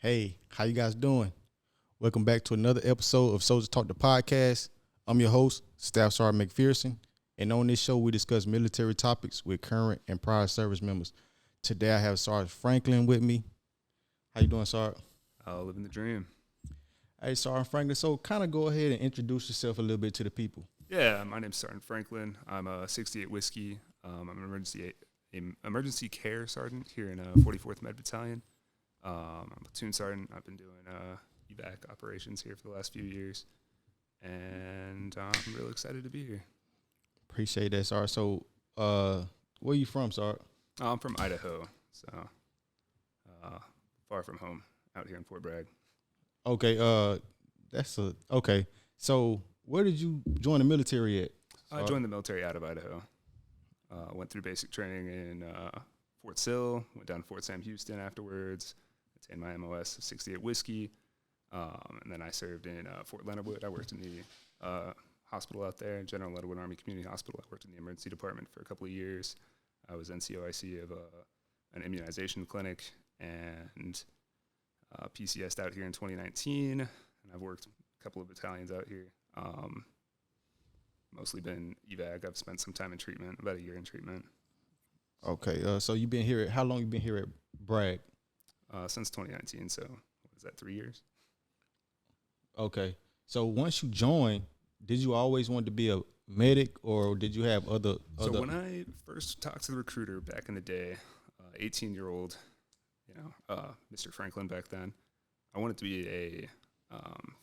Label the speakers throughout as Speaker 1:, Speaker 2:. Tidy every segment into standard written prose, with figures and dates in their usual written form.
Speaker 1: Hey, how you guys doing? Welcome back to another episode of Soulja Talk the podcast. I'm your host, Staff Sergeant McPherson, and on this show we discuss military topics with current and prior service members. Today I have Sgt Franklin with me. How you doing, Sgt?
Speaker 2: Living the dream.
Speaker 1: Hey, Sgt Franklin. So kind of go ahead and introduce yourself a little bit to the people.
Speaker 2: Yeah, my name's Sgt Franklin. I'm a 68 Whiskey. I'm an emergency care sergeant here in 44th Med Battalion. I'm a platoon sergeant. I've been doing evac operations here for the last few years, and I'm really excited to be here.
Speaker 1: Appreciate that, Sgt. So, where you from, Sgt?
Speaker 2: I'm from Idaho, so far from home, out here in Fort Bragg.
Speaker 1: Okay, okay. So, where did you join the military at?
Speaker 2: I joined the military out of Idaho. Went through basic training in Fort Sill, went down to Fort Sam Houston afterwards, attained my MOS of 68 Whiskey, and then I served in Fort Leonard Wood. I worked in the hospital out there, General Leonard Wood Army Community Hospital. I worked in the emergency department for a couple of years. I was NCOIC of an immunization clinic, and PCS'd out here in 2019, and I've worked a couple of battalions out here. Mostly been evac. I've spent some time in treatment, about a year in treatment.
Speaker 1: Okay, so you've been here. How long you been here at Bragg?
Speaker 2: Since 2019. So what is that? 3 years.
Speaker 1: Okay, so once you joined, did you always want to be a medic, or did you have other?
Speaker 2: So when I first talked to the recruiter back in the day, 18-year-old, Mr. Franklin back then, I wanted to be a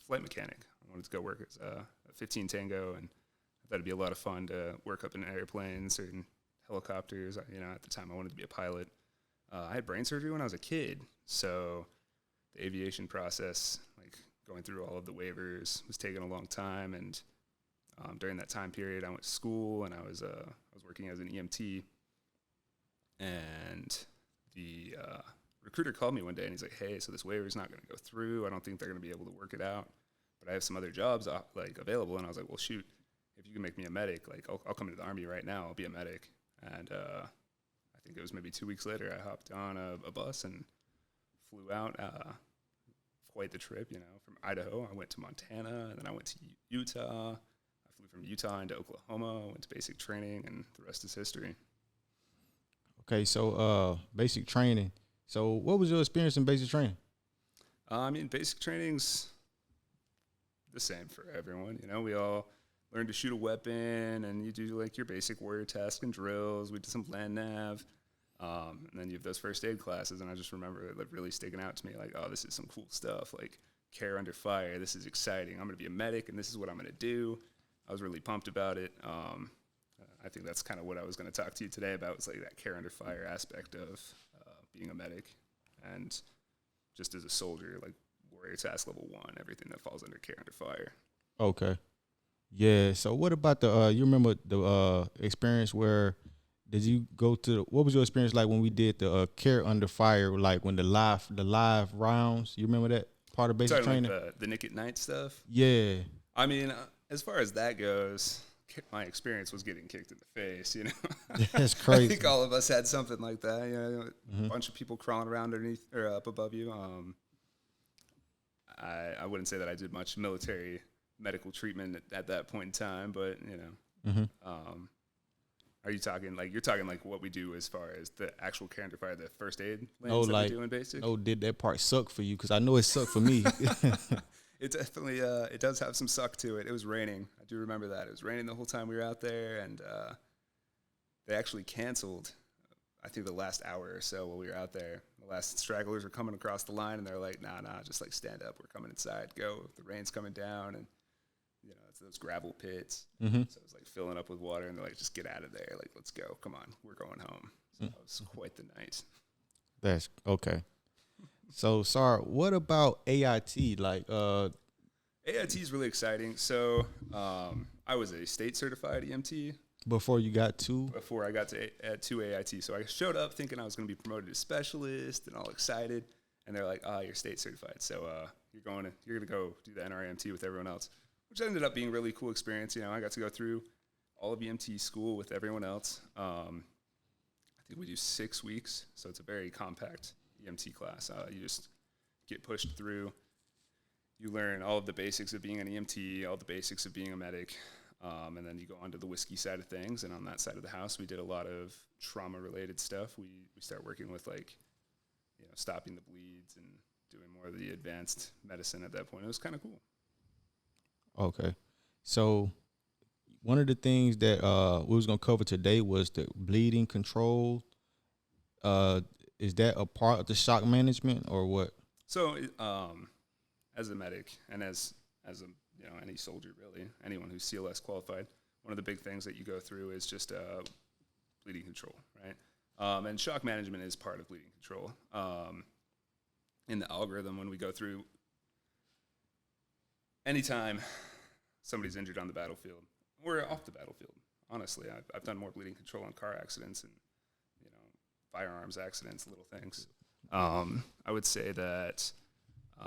Speaker 2: flight mechanic. I wanted to go work as a 15 Tango, and I thought it'd be a lot of fun to work up in airplanes or in helicopters. At the time I wanted to be a pilot. I had brain surgery when I was a kid, so the aviation process, like going through all of the waivers, was taking a long time. And during that time period, I went to school and I was working as an EMT. And the recruiter called me one day and he's like, "Hey, so this waiver is not going to go through. I don't think they're going to be able to work it out, but I have some other jobs available." And I was like, "Well, shoot, if you can make me a medic, like I'll come into the Army right now. I'll be a medic." And I think it was maybe 2 weeks later, I hopped on a bus and flew out. Quite the trip, from Idaho. I went to Montana, and then I went to Utah. I flew from Utah into Oklahoma, went to basic training, and the rest is history.
Speaker 1: Okay, so basic training. So what was your experience in basic training?
Speaker 2: Basic training's the same for everyone. We all learn to shoot a weapon, and you do like your basic warrior tasks and drills. We did some land nav, and then you have those first aid classes. And I just remember it really sticking out to me, like, oh, this is some cool stuff. Like care under fire. This is exciting. I'm gonna be a medic, and this is what I'm gonna do. I was really pumped about it. I think that's kind of what I was going to talk to you today about, was like that care under fire aspect of being a medic, and just as a soldier, like warrior task level 1, everything that falls under care under fire.
Speaker 1: Okay. Yeah. So what about the? You remember the experience where? Did you go to? What was your experience like when we did the care under fire? Like when the live rounds. You remember that part of basic training?
Speaker 2: Like the Nick at Night stuff.
Speaker 1: Yeah.
Speaker 2: As far as that goes, my experience was getting kicked in the face.
Speaker 1: That's crazy.
Speaker 2: I think all of us had something like that. A bunch of people crawling around underneath or up above you. I wouldn't say that I did much military medical treatment at that point in time, but are you talking like what we do as far as the actual care under fire, the first aid lanes that we do in basic?
Speaker 1: Oh, did that part suck for you? Because I know it sucked for me.
Speaker 2: It definitely it does have some suck to it. It was raining. I do remember that. It was raining the whole time we were out there, and they actually canceled, I think, the last hour or so while we were out there. The last stragglers were coming across the line, and they're like, nah, just like stand up. We're coming inside. Go. The rain's coming down, and it's those gravel pits. So it was like filling up with water, and they're like, just get out of there. Like, let's go. Come on. We're going home. So it was quite the night.
Speaker 1: That's okay. So, sorry, what about AIT? Like,
Speaker 2: AIT is really exciting. So, I was a state certified EMT.
Speaker 1: Before you got to?
Speaker 2: Before I got to AIT. So, I showed up thinking I was going to be promoted to specialist and all excited. And they're like, you're state certified. So, you're going to go do the NREMT with everyone else, which ended up being a really cool experience. I got to go through all of EMT school with everyone else. I think we do 6 weeks. So, it's a very compact EMT class. You just get pushed through. You learn all of the basics of being an EMT, all the basics of being a medic, and then you go on to the whiskey side of things. And on that side of the house, we did a lot of trauma-related stuff. We start working with, like, stopping the bleeds and doing more of the advanced medicine at that point. It was kind of cool.
Speaker 1: Okay. So one of the things that we was going to cover today was the bleeding control. Is that a part of the shock management or what?
Speaker 2: So as a medic and as any soldier, really, anyone who's CLS qualified, one of the big things that you go through is just bleeding control, right? And shock management is part of bleeding control. In the algorithm, when we go through, anytime somebody's injured on the battlefield or off the battlefield, honestly, I've done more bleeding control on car accidents and firearms accidents, little things. I would say that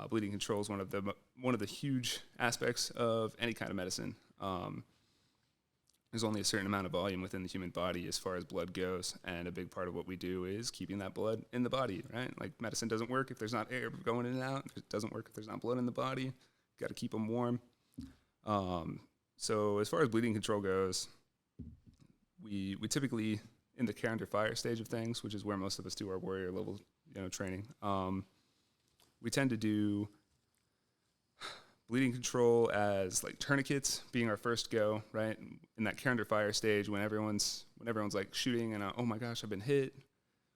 Speaker 2: bleeding control is one of the huge aspects of any kind of medicine. There's only a certain amount of volume within the human body as far as blood goes, and a big part of what we do is keeping that blood in the body, right? Like, medicine doesn't work if there's not air going in and out. It doesn't work if there's not blood in the body. Got to keep them warm. So as far as bleeding control goes, we typically, in the care under fire stage of things, which is where most of us do our warrior level training, we tend to do bleeding control as like tourniquets being our first go, right? In that care under fire stage, when everyone's like shooting and oh my gosh, I've been hit.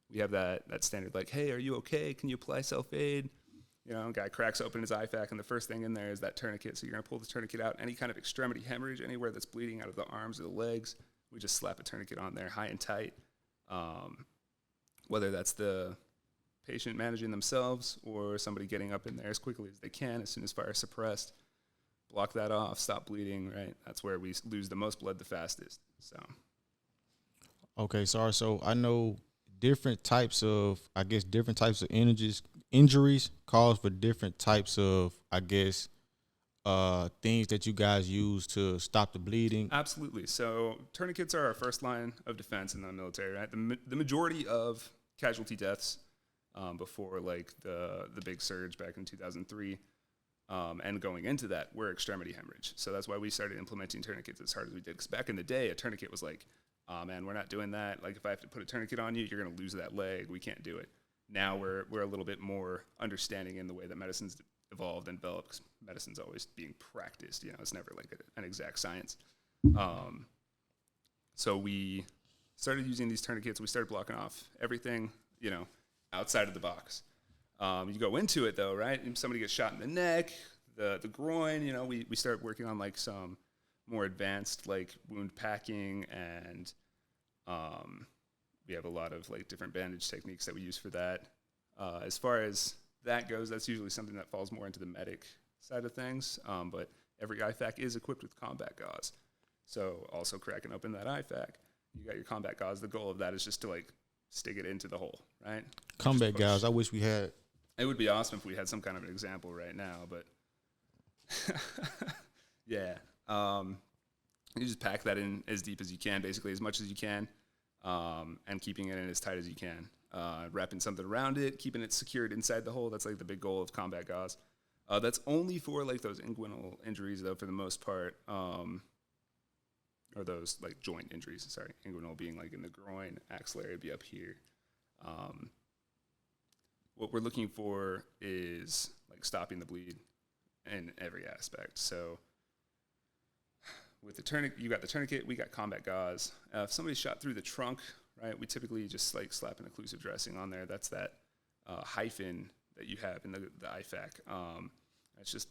Speaker 2: We have that standard, like, hey, are you okay? Can you apply self-aid? A guy cracks open his IFAK, and the first thing in there is that tourniquet. So you're gonna pull the tourniquet out. Any kind of extremity hemorrhage, anywhere that's bleeding out of the arms or the legs, we just slap a tourniquet on there, high and tight. Whether that's the patient managing themselves or somebody getting up in there as quickly as they can, as soon as fire is suppressed, block that off, stop bleeding, right? That's where we lose the most blood the fastest. So.
Speaker 1: Okay, sorry. So I know different types of injuries cause for different types of, things that you guys use to stop the bleeding.
Speaker 2: Absolutely. So tourniquets are our first line of defense in the military, right? The majority of casualty deaths before like the big surge back in 2003 and going into that were extremity hemorrhage. So that's why we started implementing tourniquets as hard as we did. Because back in the day, a tourniquet was like, oh man, we're not doing that. Like, if I have to put a tourniquet on you, you're going to lose that leg. We can't do it. Now we're a little bit more understanding in the way that medicine's evolved and developed. 'Cause medicine's always being practiced. It's never like an exact science. So we started using these tourniquets. We started blocking off everything, outside of the box. You go into it though, right? And somebody gets shot in the neck, the groin. We start working on like some more advanced like wound packing, and we have a lot of like different bandage techniques that we use for that. As far as that goes, that's usually something that falls more into the medic side of things. But every IFAK is equipped with combat gauze. So also cracking open that IFAK, you got your combat gauze. The goal of that is just to like stick it into the hole, right?
Speaker 1: Combat gauze. I wish we had.
Speaker 2: It would be awesome if we had some kind of an example right now, but yeah. You just pack that in as deep as you can, basically as much as you can, and keeping it in as tight as you can. Wrapping something around it, keeping it secured inside the hole. That's like the big goal of combat gauze. That's only for like those inguinal injuries, though, for the most part, or those like joint injuries. Sorry, inguinal being like in the groin, axillary would be up here. What we're looking for is like stopping the bleed in every aspect. So with the tourniquet, you got the tourniquet, we got combat gauze. If somebody's shot through the trunk, right, we typically just like slap an occlusive dressing on there. That's that hyphen that you have in the IFAK. It's just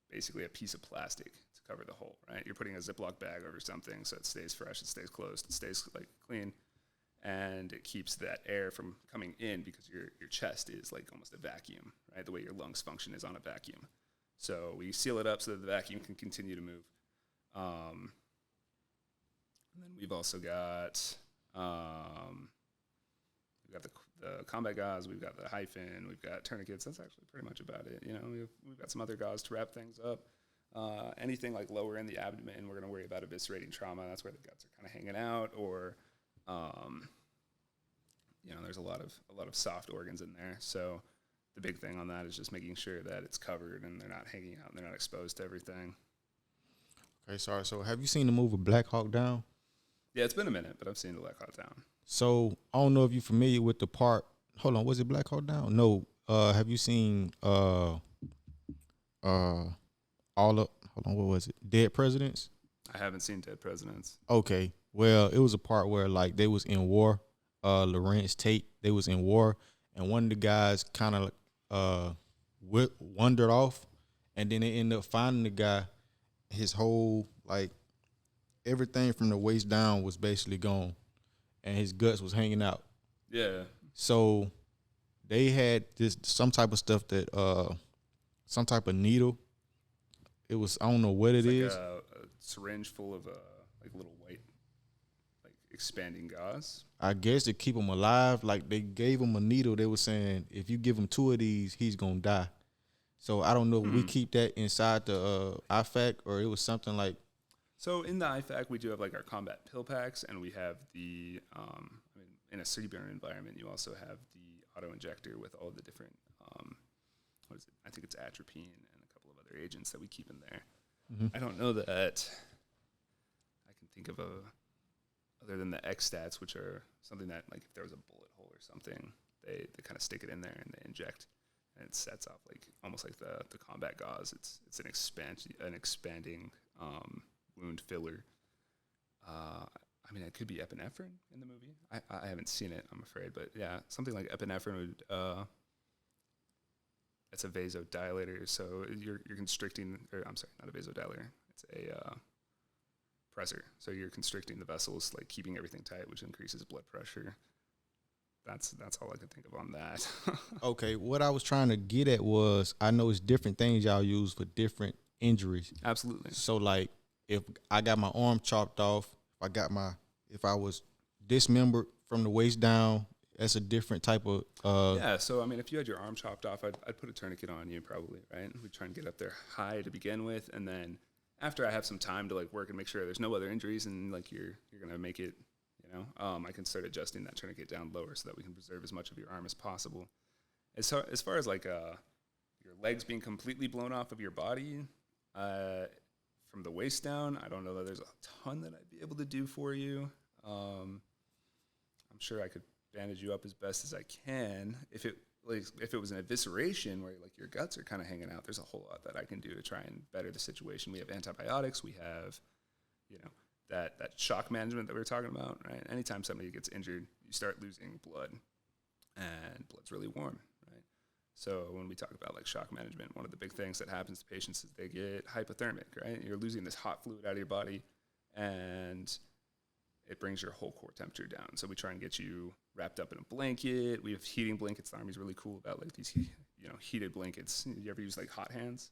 Speaker 2: basically a piece of plastic to cover the hole, right? You're putting a Ziploc bag over something so it stays fresh, it stays closed, it stays like clean, and it keeps that air from coming in because your chest is like almost a vacuum, right? The way your lungs function is on a vacuum. So we seal it up so that the vacuum can continue to move. And then we've also got the combat gauze, we've got the hyphen, we've got tourniquets. That's actually pretty much about it. We've got some other gauze to wrap things up. Anything like lower in the abdomen, we're going to worry about eviscerating trauma. That's where the guts are kind of hanging out, or there's a lot of soft organs in there. So the big thing on that is just making sure that it's covered and they're not hanging out and they're not exposed to everything.
Speaker 1: Okay, sorry. So have you seen the movie Black Hawk Down?
Speaker 2: Yeah, it's been a minute, but I've seen the Black Hawk Down.
Speaker 1: So I don't know if you're familiar with the part. Hold on, was it Black Hawk Down? No. Have you seen all of? Hold on, what was it? Dead Presidents.
Speaker 2: I haven't seen Dead Presidents.
Speaker 1: Okay. Well, it was a part where like they was in war. Lawrence Tate, they was in war, and one of the guys kind of wandered off, and then they ended up finding the guy. His whole like everything from the waist down was basically gone, and his guts was hanging out.
Speaker 2: Yeah.
Speaker 1: So they had some type of stuff that some type of needle. It was, I don't know what it is.
Speaker 2: A syringe full of like little white, like expanding gauze.
Speaker 1: I guess to keep him alive, like they gave him a needle. They were saying if you give him 2 of these, he's gonna die. So I don't know if we keep that inside the IFAC or it was something like.
Speaker 2: So in the IFAC, we do have like our combat pill packs, and we have the in a CBRN environment, you also have the auto injector with all the different what is it? I think it's atropine and a couple of other agents that we keep in there.
Speaker 1: Mm-hmm.
Speaker 2: I don't know that I can think of other than the X stats, which are something that like if there was a bullet hole or something, they kind of stick it in there and they inject, and it sets off like almost like the combat gauze. It's an expanding wound filler. I mean, it could be epinephrine in the movie. I haven't seen it, I'm afraid, but yeah, something like epinephrine would. It's a vasodilator, so you're constricting. Or I'm sorry, not a vasodilator. It's a pressor. So you're constricting the vessels, like keeping everything tight, which increases blood pressure. That's all I can think of on that.
Speaker 1: Okay, what I was trying to get at was I know it's different things y'all use for different injuries.
Speaker 2: Absolutely.
Speaker 1: So like if I got my arm chopped off, if I was dismembered from the waist down, that's a different type of.
Speaker 2: Yeah, so I mean, if you had your arm chopped off, I'd put a tourniquet on you probably, right? We'd try and get up there high to begin with, and then after I have some time to like work and make sure there's no other injuries and like you're gonna make it, I can start adjusting that tourniquet down lower so that we can preserve as much of your arm as possible. As far as like your legs being completely blown off of your body, from the waist down, I don't know that there's a ton that I'd be able to do for you. I'm sure I could bandage you up as best as I can. If it was an evisceration where like your guts are kind of hanging out, there's a whole lot that I can do to try and better the situation. We have antibiotics. We have, that shock management that we were talking about, right? Anytime somebody gets injured, you start losing blood, and blood's really warm, right? So when we talk about like shock management, one of the big things that happens to patients is they get hypothermic, right? You're losing this hot fluid out of your body, and it brings your whole core temperature down. So we try and get you wrapped up in a blanket. We have heating blankets. The Army's really cool about like these, heated blankets. You ever use like hot hands?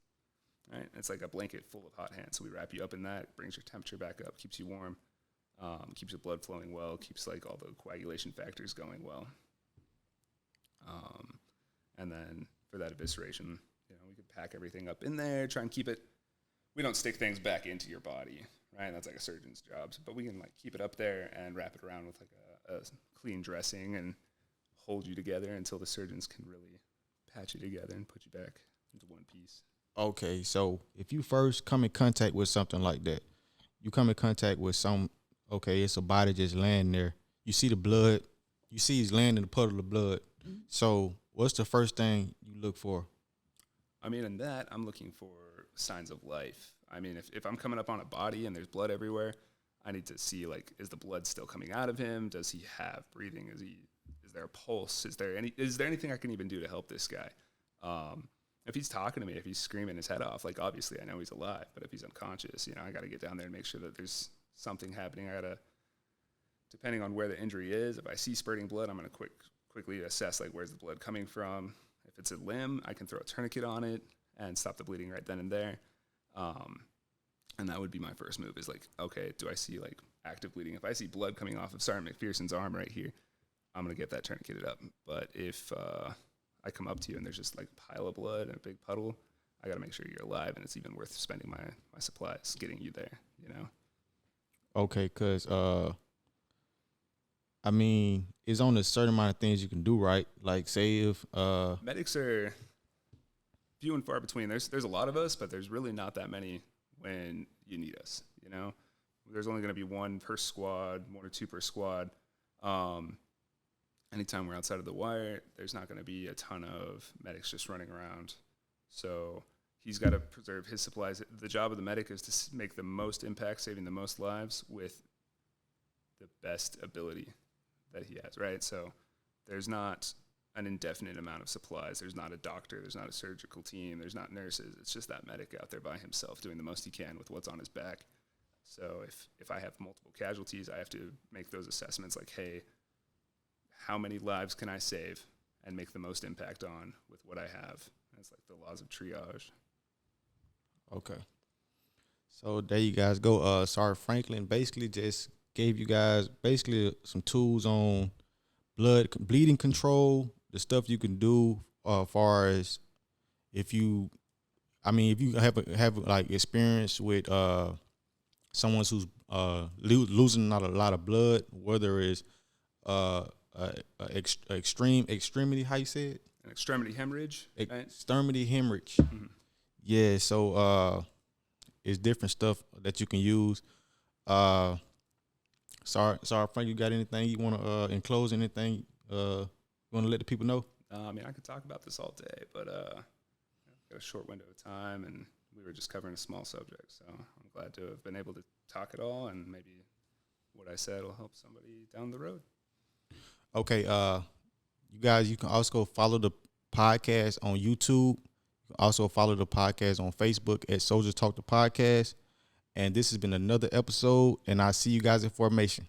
Speaker 2: Right? It's like a blanket full of hot hands. So we wrap you up in that, brings your temperature back up, keeps you warm, keeps your blood flowing well, keeps like all the coagulation factors going well. And then for that evisceration, we could pack everything up in there, try and keep it. We don't stick things back into your body, right? That's like a surgeon's job. But we can like keep it up there and wrap it around with like a clean dressing and hold you together until the surgeons can really patch you together and put you back into one piece.
Speaker 1: Okay, so if you first come in contact with something like that, you come in contact with it's a body just laying there. You see the blood. You see he's laying in a puddle of blood. Mm-hmm. So what's the first thing you look for?
Speaker 2: I mean, in that, I'm looking for signs of life. I mean, if I'm coming up on a body and there's blood everywhere, I need to see, like, is the blood still coming out of him? Does he have breathing? Is there a pulse? Is there anything I can even do to help this guy? If he's talking to me, if he's screaming his head off, like, obviously I know he's alive, but if he's unconscious, I got to get down there and make sure that there's something happening. I got to, depending on where the injury is, if I see spurting blood, I'm going to quickly assess, like, where's the blood coming from? If it's a limb, I can throw a tourniquet on it and stop the bleeding right then and there. And that would be my first move is like, okay, do I see like active bleeding? If I see blood coming off of Sergeant McPherson's arm right here, I'm going to get that tourniqueted up. But if I come up to you and there's just like a pile of blood and a big puddle, I got to make sure you're alive, and it's even worth spending my supplies getting you there,
Speaker 1: Okay, because I mean, it's only a certain amount of things you can do, right? Like, say if
Speaker 2: Medics are few and far between. There's a lot of us, but there's really not that many when you need us. You know, there's only going to be one per squad, one or two per squad. Anytime we're outside of the wire, there's not going to be a ton of medics just running around. So he's got to preserve his supplies. The job of the medic is to make the most impact, saving the most lives with the best ability that he has, right? So there's not an indefinite amount of supplies. There's not a doctor. There's not a surgical team. There's not nurses. It's just that medic out there by himself doing the most he can with what's on his back. So if I have multiple casualties, I have to make those assessments like, hey, how many lives can I save and make the most impact on with what I have? That's like the laws of triage.
Speaker 1: okay. So there you guys go. Sgt Franklin basically just gave you guys basically some tools on bleeding control, the stuff you can do far as if you if you have like experience with someone who's losing not a lot of blood, whether it's extremity, how you say it?
Speaker 2: An extremity hemorrhage. Right?
Speaker 1: Extremity hemorrhage.
Speaker 2: Mm-hmm.
Speaker 1: Yeah, so it's different stuff that you can use. Sorry, Frank, you got anything you want to enclose? Anything you want to let the people know?
Speaker 2: I mean, I could talk about this all day, but got a short window of time, and we were just covering a small subject. So I'm glad to have been able to talk it all, and maybe what I said will help somebody down the road.
Speaker 1: Okay, you guys, you can also follow the podcast on YouTube. You can also follow the podcast on Facebook at Soulja Talk the Podcast. And this has been another episode, and I'll see you guys in formation.